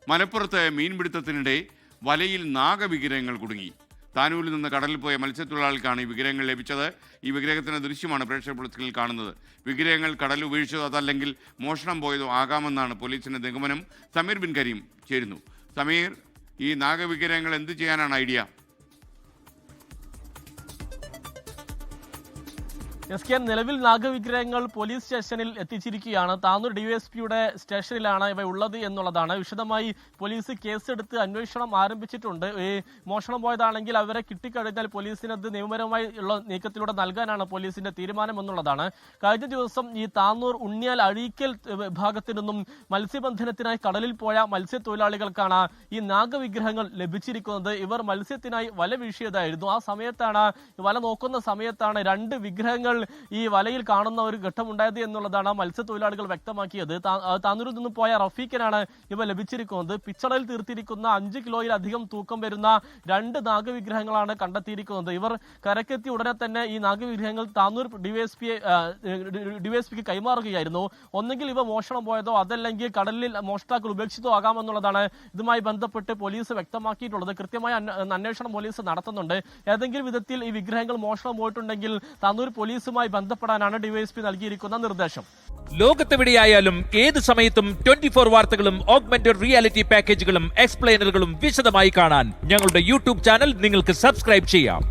മലപ്പുറത്ത് മീൻപിടുത്തത്തിനിടെ വലയിൽ നാഗവിഗ്രഹങ്ങൾ കുടുങ്ങി. താനൂരിൽ നിന്ന് കടലിൽ പോയ മത്സ്യത്തൊഴിലാളികൾക്കാണ് ഈ വിഗ്രഹങ്ങൾ ലഭിച്ചത്. ഈ വിഗ്രഹത്തിന്റെ ദൃശ്യമാണ് പ്രേക്ഷക ബുള്ളറ്റിനിൽ കാണുന്നത്. വിഗ്രഹങ്ങൾ കടലിൽ ഉപേക്ഷിച്ചതോ അതല്ലെങ്കിൽ മോഷണം പോയതോ ആകാമെന്നാണ് പോലീസിന്റെ നിഗമനം. സമീർ ബിൻ കരീം ചേരുന്നു. സമീർ, ഈ നാഗവിഗ്രഹങ്ങൾ എന്ത് ചെയ്യാനാണ് ഐഡിയ? നിലവിൽ നാഗവിഗ്രഹങ്ങൾ പോലീസ് സ്റ്റേഷനിൽ എത്തിച്ചിരിക്കുകയാണ്. താനൂർ ഡിവൈഎസ്പിയുടെ സ്റ്റേഷനിലാണ് ഇവ ഉള്ളത് എന്നുള്ളതാണ്. വിശദമായി പോലീസ് കേസെടുത്ത് അന്വേഷണം ആരംഭിച്ചിട്ടുണ്ട്. ഈ മോഷണം പോയതാണെങ്കിൽ അവരെ കിട്ടിക്കഴിഞ്ഞാൽ പോലീസിനത് നിയമപരമായി ഉള്ള നീക്കത്തിലൂടെ നൽകാനാണ് പോലീസിന്റെ തീരുമാനം എന്നുള്ളതാണ്. കഴിഞ്ഞ ദിവസം ഈ താനൂർ ഉണ്ണിയാൽ അഴീക്കൽ ഭാഗത്തു നിന്നും മത്സ്യബന്ധനത്തിനായി കടലിൽ പോയ മത്സ്യത്തൊഴിലാളികൾക്കാണ് ഈ നാഗവിഗ്രഹങ്ങൾ ലഭിച്ചിരിക്കുന്നത്. ഇവർ മത്സ്യത്തിനായി വല വീശിയതായിരുന്നു. ആ സമയത്താണ് വല നോക്കുന്ന സമയത്താണ് രണ്ട് വിഗ്രഹങ്ങൾ ഈ വലയിൽ കാണുന്ന ഒരു ഘട്ടമുണ്ടായത് എന്നുള്ളതാണ് മത്സ്യത്തൊഴിലാളികൾ വ്യക്തമാക്കിയത്. താനൂരിൽ നിന്ന് പോയ റഫീഖിനാണ് ഇവ ലഭിച്ചിരിക്കുന്നത്. പിച്ചളയിൽ തീർത്തിരിക്കുന്ന 5 കിലോയിലധികം തൂക്കം വരുന്ന 2 നാഗവിഗ്രഹങ്ങളാണ് കണ്ടെത്തിയിരിക്കുന്നത്. ഇവർ കരക്കെത്തി ഉടനെ തന്നെ ഈ നാഗവിഗ്രഹങ്ങൾ താനൂർ ഡിവൈഎസ്പിക്ക് കൈമാറുകയായിരുന്നു. ഒന്നെങ്കിൽ ഇവ മോഷണം പോയതോ അതല്ലെങ്കിൽ കടലിൽ മോഷ്ടാക്കൾ ഉപേക്ഷിച്ചതോ ആകാമെന്നുള്ളതാണ് ഇതുമായി ബന്ധപ്പെട്ട് പോലീസ് വ്യക്തമാക്കിയിട്ടുള്ളത്. കൃത്യമായ അന്വേഷണം പോലീസ് നടത്തുന്നുണ്ട്. ഏതെങ്കിലും വിധത്തിൽ ഈ വിഗ്രഹങ്ങൾ മോഷണം പോയിട്ടുണ്ടെങ്കിൽ താനൂർ പോലീസുമായി ബന്ധപ്പെടാനാണ് ഡിവൈഎസ്പി നൽകിയിരിക്കുന്ന നിർദ്ദേശം. ലോകത്തെവിടെയായാലും ഏത് സമയത്തും 24 വാർത്തകളും ഓഗ്മെന്റഡ് റിയാലിറ്റി പാക്കേജുകളും എക്സ്പ്ലെയിനറുകളും വിശദമായി കാണാൻ ഞങ്ങളുടെ യൂട്യൂബ് ചാനൽ നിങ്ങൾക്ക് സബ്സ്ക്രൈബ് ചെയ്യാം.